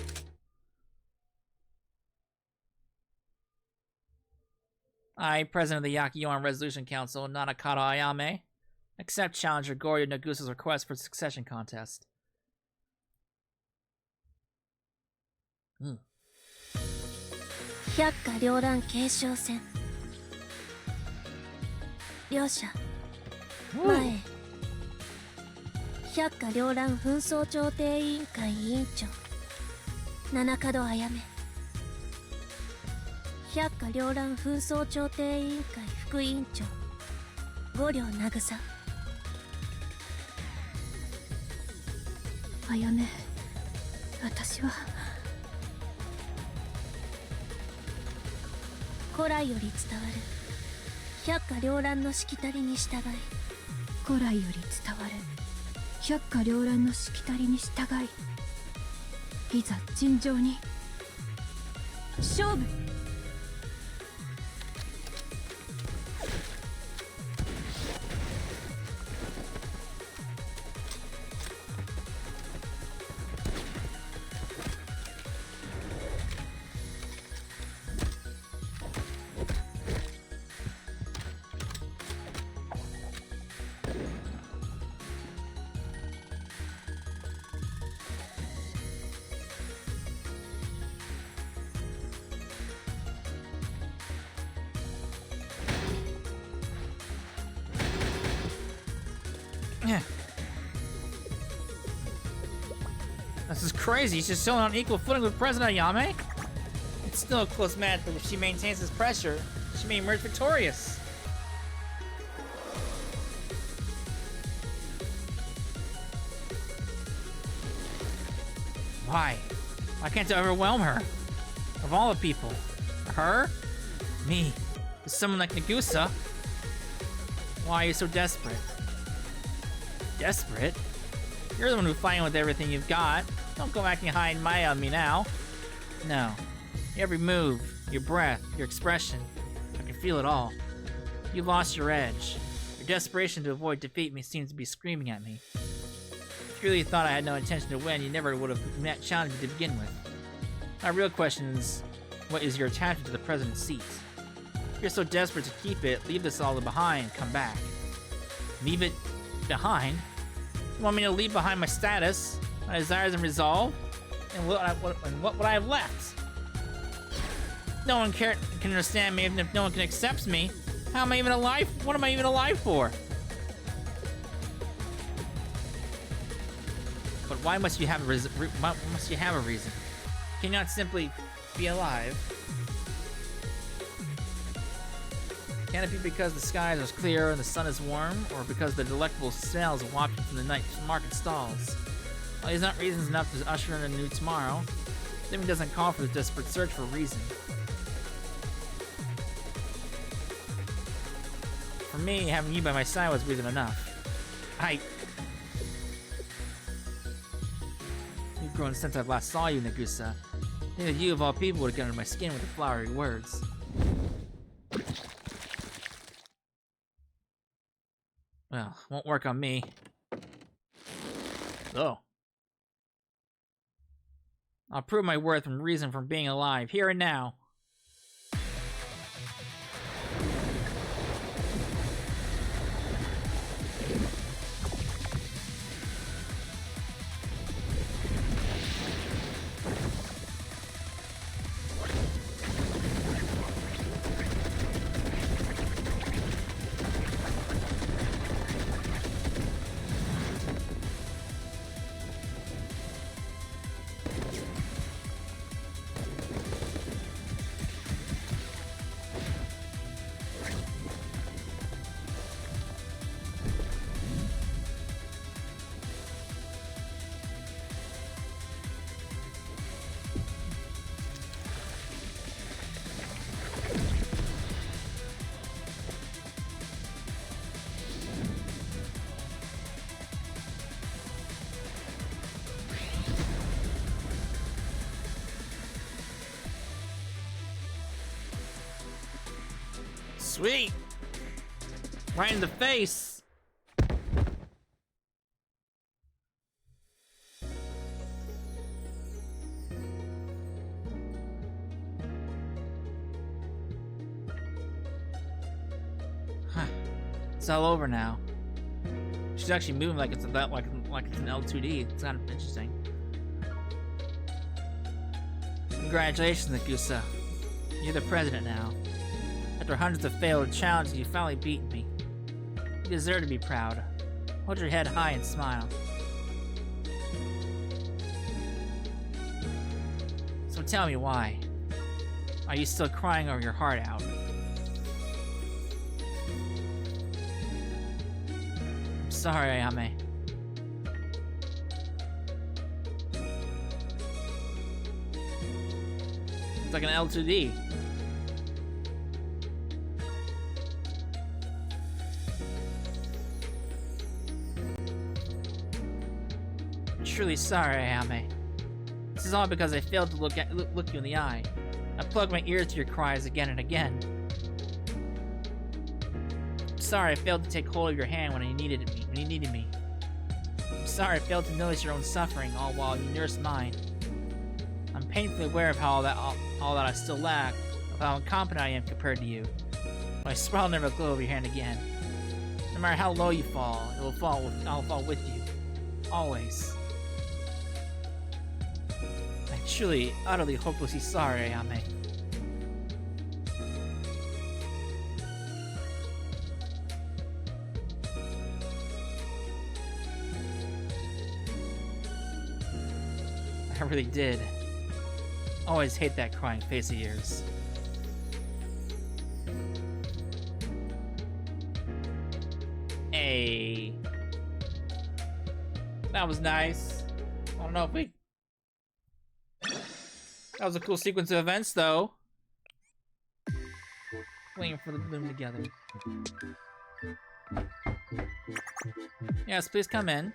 I, President of the Hyakkiyako Resolution Council, Nanakata Ayame, accept Challenger Goryo Nagusa's request for a succession contest. 百花繚乱継承戦両者前へ。百花繚乱紛争調停委員会委員長七門あやめ。百花繚乱紛争調停委員会副委員長五両渚。あやめ、私は古来より伝わる百花繚乱のしきたりに従い、古来より伝わる百花繚乱のしきたりに従い、いざ尋常に勝負。This is crazy. She's still on equal footing with President Ayame. It's still a close match, but if she maintains this pressure, she may emerge victorious. Why? Why can't I overwhelm her? Of all the people. Her? Me. With someone like Nagusa? Why are you so desperate? Desperate? You're the one who's fighting with everything you've got. Don't go acting high and mighty on me now. No. Every move, your breath, your expression. I can feel it all. You've lost your edge. Your desperation to avoid defeat seems to be screaming at me. If you really thought I had no intention to win, you never would have challenged me to begin with. My real question is, what is your attachment to the president's seat? If you're so desperate to keep it, leave this all behind and come back. Leave it behind? You want me to leave behind my status, my desires and resolve? And what would I have left? No one can understand me, even if no one can accept me. How am I even alive? What am I even alive for? But why must you have a reason? Must you have a reason? Can you not simply be alive? Can it be because the skies are clear and the sun is warm, or because the delectable smells wafted from the night market stalls? Well, these aren't reasons enough to usher in a new tomorrow. Living doesn't call for this desperate search for a reason. For me, having you by my side was reason enough. You've grown since I last saw you, Nagusa. Neither you of all people would have gotten under my skin with the flowery words. Well, won't work on me. Oh. I'll prove my worth and reason for being alive, here and now. Sweet! Right in the face! It's all over now. She's actually moving like it's an L2D. It's kind of interesting. Congratulations, Nagusa. You're the president now. After hundreds of failed challenges, you finally beat me. You deserve to be proud. Hold your head high and smile. So tell me why. Are you still crying over your heart out? I'm sorry, Ayame. It's like an L2D. Truly sorry, Ayame. This is all because I failed to look you in the eye. I plugged my ears to your cries again and again. I'm sorry I failed to take hold of your hand when you needed me. I'm sorry I failed to notice your own suffering all while you nursed mine. I'm painfully aware of all that I still lack, of how incompetent I am compared to you. But I swear I'll never go over your hand again. No matter how low you fall, I'll fall with you. Always. I'm truly, utterly, hopelessly sorry, Ayame. really did. Always hate that crying face of yours. Hey. That was nice. I don't know if we... That was a cool sequence of events, though. Waiting for the bloom together. Yes, please come in.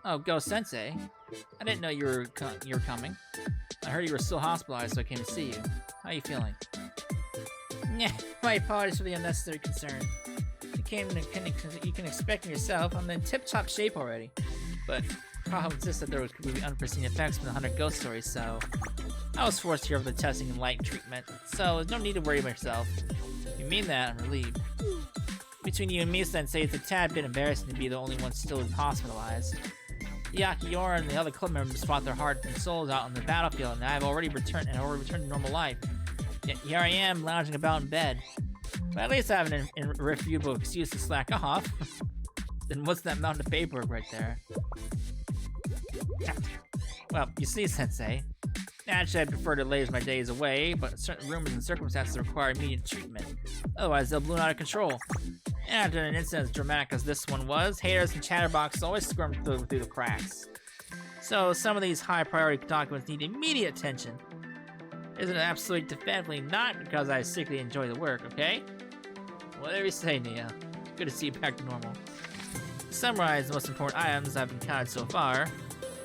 Oh, Go Sensei. I didn't know you were coming. I heard you were still hospitalized, so I came to see you. How are you feeling? Yeah, my apologies for the unnecessary concern. You can expect yourself. I'm in tip-top shape already. But the problem is that there could be unforeseen effects from the 100 ghost stories, so I was forced here over the testing and light treatment. So there's no need to worry about yourself. If you mean that, I'm relieved. Between you and me, Sensei, it's a tad bit embarrassing to be the only one still hospitalized. Hyakkiyako and the other club members fought their hearts and souls out on the battlefield, and I've already returned to normal life. Yet here I am, lounging about in bed. But at least I have an irrefutable excuse to slack off. Then what's that mountain of paperwork right there? Well, you see, Sensei, naturally I'd prefer to laze my days away, but certain rumors and circumstances require immediate treatment. Otherwise, they'll balloon out of control. And after an incident as dramatic as this one was, haters and chatterboxes always squirm through the cracks. So some of these high-priority documents need immediate attention. Isn't it absolutely definitely not because I secretly enjoy the work, okay? Whatever you say, Nia. Good to see you back to normal. To summarize the most important items I've encountered so far,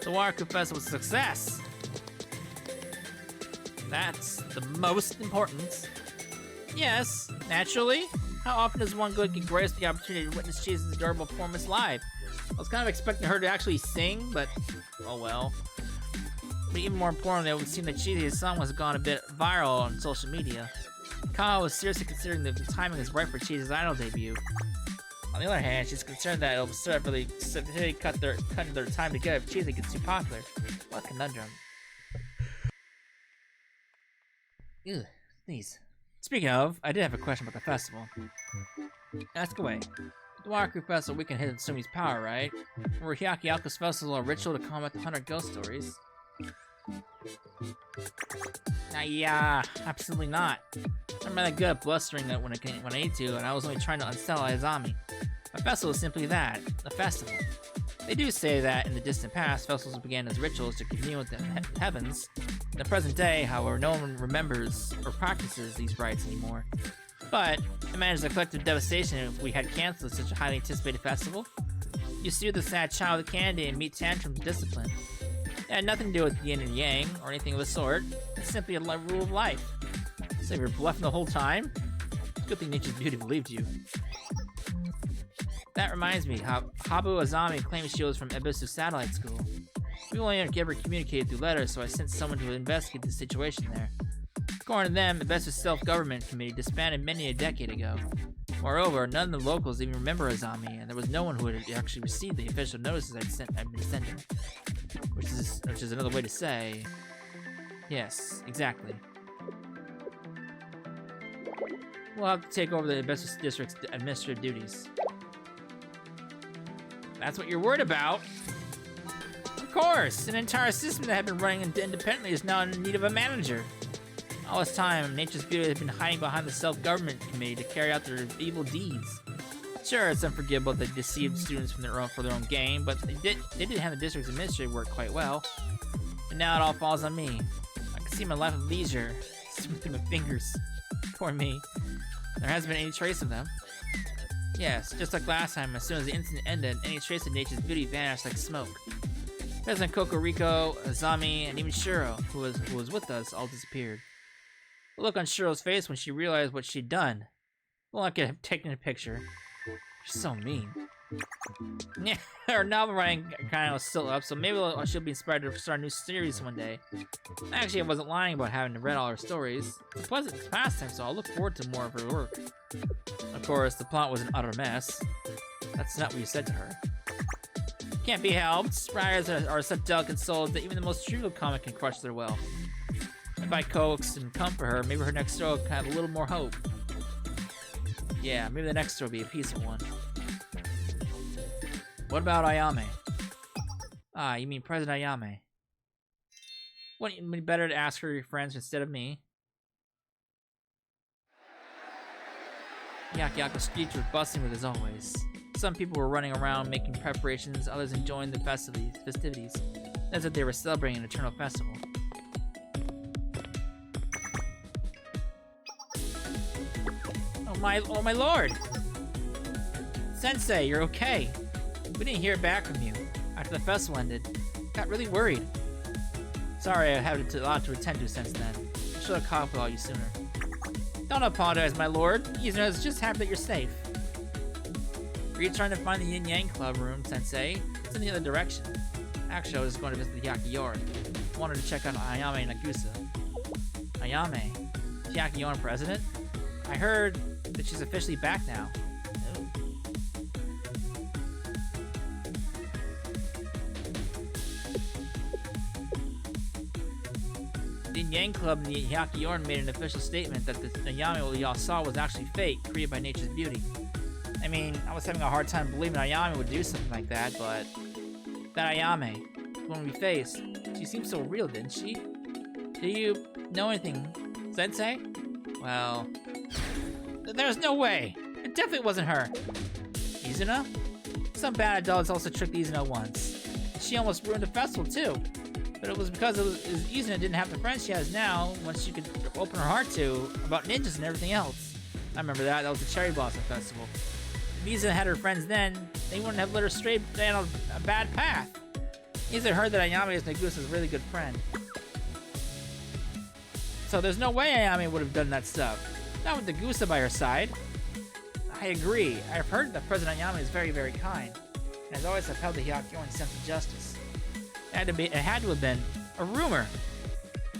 the Watercrew Festival was a success! That's the most important. Yes, naturally. How often does one good get graced the opportunity to witness Cheese's adorable performance live? I was kind of expecting her to actually sing, but oh well. But even more importantly, it would seem that Cheese's song has gone a bit viral on social media. Kyle was seriously considering that the timing is right for Cheese's idol debut. On the other hand, she's concerned that it'll really cut their time together if Cheese gets too popular. What a conundrum. Ew, sneeze. Speaking of, I did have a question about the festival. Ask away. The Watercrew Festival, we can hit Sumi's power, right? Or Hyakkiyako's festival, a ritual to combat the 100 ghost stories. Yeah, absolutely not. I'm really good at blustering that when I need to, and I was only trying to unsettle Ayame. A festival is simply that, a festival. They do say that in the distant past, festivals began as rituals to commune with the heavens. In the present day, however, no one remembers or practices these rites anymore. But, imagine the collective devastation if we had canceled such a highly anticipated festival. You soothe the sad child with candy and meet tantrums with discipline. It had nothing to do with yin and yang, or anything of the sort. It's simply a rule of life. So you're bluffing the whole time? Good thing Nature's Beauty believed you. That reminds me, Habu Azami claims she was from Ebisu Satellite School. We only ever communicated through letters, so I sent someone to investigate the situation there. According to them, Ebisu's self-government committee disbanded many a decade ago. Moreover, none of the locals even remember Azami, and there was no one who had actually received the official notices I'd been sending. Which is another way to say... Yes, exactly. We'll have to take over the Ebisu District's administrative duties. That's what you're worried about? Of course! An entire system that had been running independently is now in need of a manager. All this time, Nature's Beauty has been hiding behind the self-government committee to carry out their evil deeds. Sure, it's unforgivable that they deceived students for their own gain, but they did handle the district's administrative work quite well. And now it all falls on me. I can see my life of leisure slipping through my fingers. Poor me. There hasn't been any trace of them. Yes, just like last time, as soon as the incident ended, any trace of Nature's Beauty vanished like smoke. President Kokoriko, Azami, and even Shiro, who was with us, all disappeared. The look on Shiro's face when she realized what she'd done. Well, I could have taken a picture. You're so mean. Yeah, her novel writing kind of was still up, so maybe she'll be inspired to start a new series one day. Actually, I wasn't lying about having read all her stories. It's a pleasant pastime, so I'll look forward to more of her work. Of course, the plot was an utter mess. That's not what you said to her. Can't be helped. Writers are such delicate souls that even the most trivial comic can crush their will. If I coax and comfort her, maybe her next story will have a little more hope. Yeah, maybe the next story will be a peaceful one. What about Ayame? Ah, you mean President Ayame. Wouldn't it be better to ask her your friends instead of me? Hyakkiyako streets were bustling with as always. Some people were running around making preparations, others enjoying the festivities, as if they were celebrating an eternal festival. Oh my lord! Sensei, you're okay. We didn't hear back from you after the festival ended. Got really worried. Sorry I had a lot to attend to since then. I should have caught up with all you sooner. Don't apologize, my lord. Izuna is just happy that you're safe. Are you trying to find the Yin Yang Club room, Sensei? It's in the other direction. Actually, I was going to visit the Hyakkiyako. I wanted to check out Ayame and Nagusa. Ayame? Hyakkiyako president? I heard that she's officially back now. Oh. The Yang Club and the Hyakkiyako made an official statement that the Ayame we all saw was actually fake, created by nature's beauty. I mean, I was having a hard time believing Ayame would do something like that, but that Ayame, when we faced, she seemed so real, didn't she? Do you know anything, Sensei? Well, there's no way. It definitely wasn't her. Izuna? Some bad adults also tricked Izuna once. She almost ruined the festival too. But it was because Izuna didn't have the friends she has now, when she could open her heart to, about ninjas and everything else. I remember that. That was the Cherry Blossom Festival. If Izuna had her friends then, they wouldn't have let her stray down a bad path. Izuna heard that Ayame is Nagusa's really good friend. So there's no way Ayame would have done that stuff. Not with Nagusa by her side. I agree. I've heard that President Ayame is very, very kind, and has always upheld the Hyakkiyako sense of justice. It had to have been a rumor.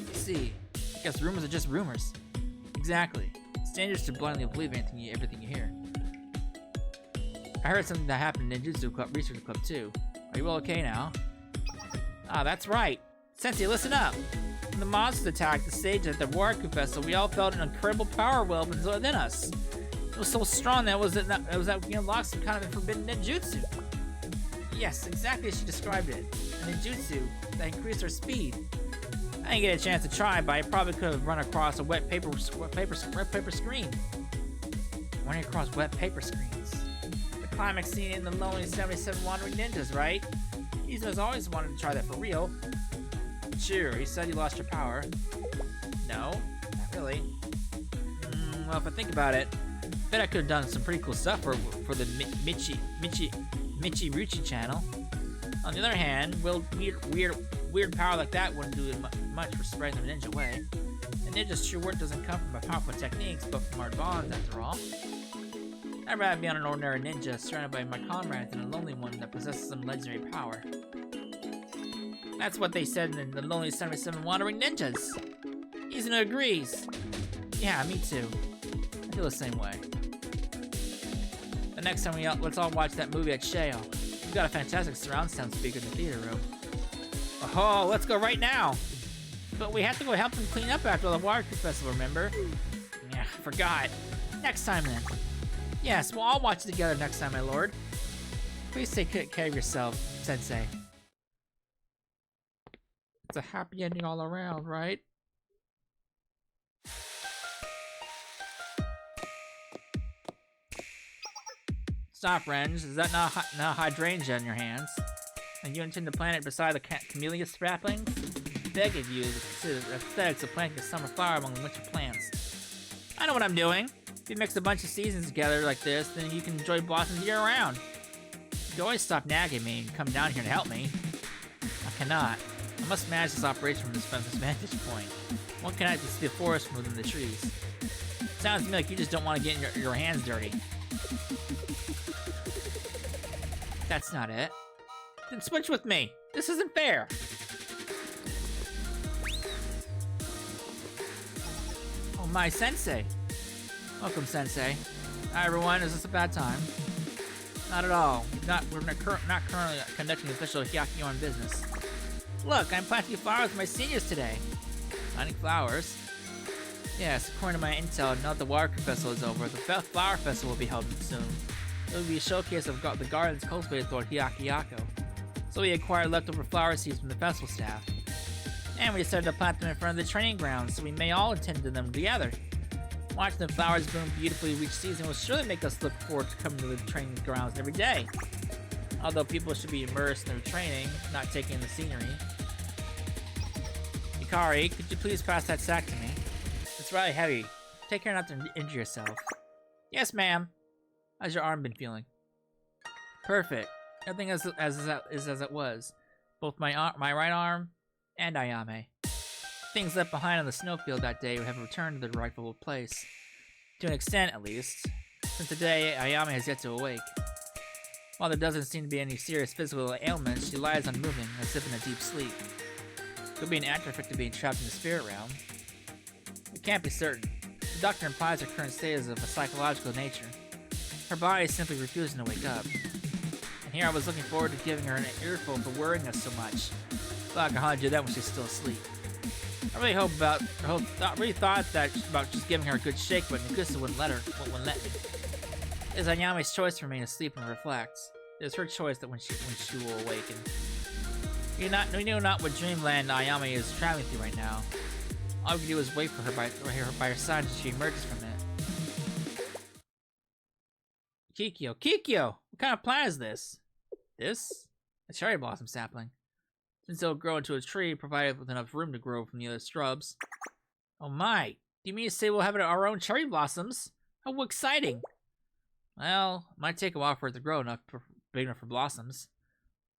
Let's see. I guess rumors are just rumors. Exactly. It's dangerous to blindly believe everything you hear. I heard something that happened in Ninjutsu Club Research Club too. Are you all okay now? Ah, that's right. Sensei, listen up. When the monsters attacked the stage at the Hyakkiyako Festival, we all felt an incredible power well within us. It was so strong that it was that we unlocked some kind of forbidden ninjutsu. Yes, exactly as she described it. A ninjutsu that increased our speed. I didn't get a chance to try, but I probably could have run across a wet paper screen. Running across wet paper screens. The climax scene in the Lonely 77 Wandering Ninjas, right? Izuna's always wanted to try that for real. Sure, you said you lost your power. No, not really. Well, if I think about it, I bet I could have done some pretty cool stuff for the Michi Ruchi channel. On the other hand, weird power like that wouldn't do much for spreading the ninja way. A ninja's true worth doesn't come from powerful techniques, but from our bonds, after all. I'd rather be on an ordinary ninja, surrounded by my comrades, than a lonely one that possesses some legendary power. That's what they said in the Lonely 77 Wandering Ninjas. Izuna agrees. Yeah, me too. I feel the same way. The next time let's all watch that movie at Sheo. We've got a fantastic surround sound speaker in the theater room. Oh, let's go right now. But we have to go help them clean up after the Hyakkiyako Festival, remember? Yeah, I forgot. Next time then. Yes, we'll all watch it together next time, my lord. Please take care of yourself, Sensei. It's a happy ending all around, right? Stop, Renge. Is that not hydrangea in your hands? And you intend to plant it beside the camellia saplings? Beg of you to consider the aesthetics of planting a summer flower among the winter plants. I know what I'm doing. If you mix a bunch of seasons together like this, then you can enjoy blossoms year-round. You can always stop nagging me and come down here to help me. I cannot. I must manage this operation from this vantage point. One cannot see the forest from within the trees. Sounds to me like you just don't want to get your hands dirty. That's not it. Then switch with me. This isn't fair. Oh my, Sensei. Welcome, Sensei. Hi everyone, is this a bad time? Not at all. We're not currently conducting official Hyakkiyako business. Look, I'm planting flowers for my seniors today. Planting flowers? Yes, according to my intel, now that the Hyakkiyako Festival is over, the Flower Festival will be held soon. It will be a showcase of the gardens cultivated throughout Hyakkiyako. So we acquired leftover flower seeds from the festival staff. And we decided to plant them in front of the training grounds so we may all attend to them together. Watching the flowers bloom beautifully each season will surely make us look forward to coming to the training grounds every day. Although people should be immersed in their training, not taking in the scenery. Yukari, could you please pass that sack to me? It's really heavy. Take care not to injure yourself. Yes, ma'am. How's your arm been feeling? Perfect. Everything is as it was. Both my right arm and Ayame. Things left behind on the snowfield that day have returned to their rightful place. To an extent, at least. Since today, Ayame has yet to awake. While there doesn't seem to be any serious physical ailments, she lies unmoving, as if in a deep sleep. Could be an after effect of being trapped in the spirit realm. We can't be certain. The doctor implies her current state is of a psychological nature. Her body is simply refusing to wake up. And here I was looking forward to giving her an earful for worrying us so much. But I can hardly do that when she's still asleep. I really thought about just giving her a good shake, but Nagusa wouldn't let me. It is Ayame's choice to remain asleep and reflect. It is her choice that when she will awaken. We know not what dreamland Ayame is traveling through right now. All we can do is wait for her by her side until she emerges from it. Kikyo! What kind of plant is this? This? A cherry blossom sapling. Since it'll grow into a tree, provided with enough room to grow from the other shrubs. Oh my! Do you mean to say we'll have our own cherry blossoms? How exciting! Well, it might take a while for it to grow big enough for blossoms.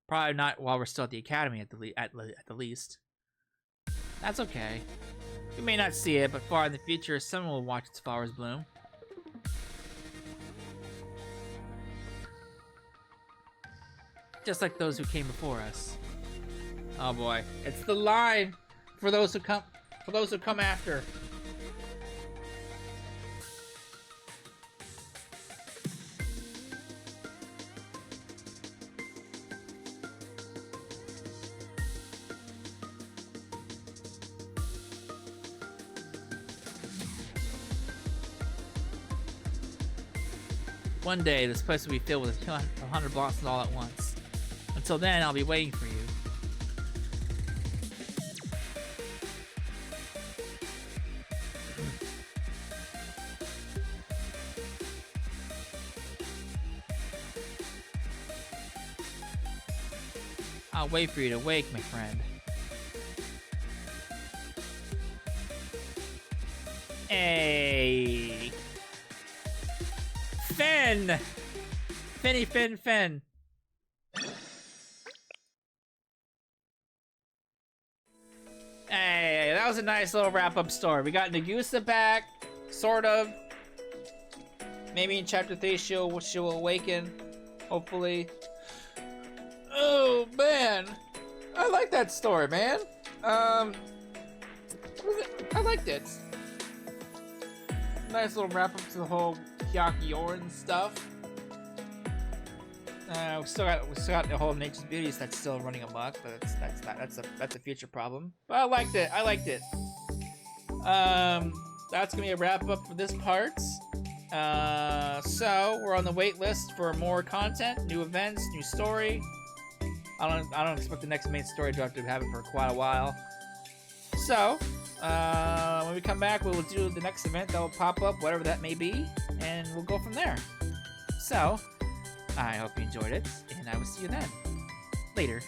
Probably not while we're still at the academy at the least. That's okay. We may not see it, but far in the future, someone will watch its flowers bloom. Just like those who came before us. Oh boy, it's the line for those who come after. One day, this place will be filled with 100 blossoms all at once. Until then, I'll be waiting for you. I'll wait for you to wake, my friend. Hey! Finn! Finn. Hey, that was a nice little wrap-up story. We got Nagusa back, sort of. Maybe in chapter 3 she'll awaken, hopefully. Oh man, I like that story, man. I liked it. Nice little wrap up to the whole Hyakkiyako stuff. We still got the whole Nature's Beauties that's still running amok, but that's a future problem. But I liked it. That's gonna be a wrap up for this part. So we're on the wait list for more content, new events, new story. I don't expect the next main story to have to have it for quite a while. So, when we come back, we will do the next event that will pop up, whatever that may be, and we'll go from there. So, I hope you enjoyed it, and I will see you then. Later.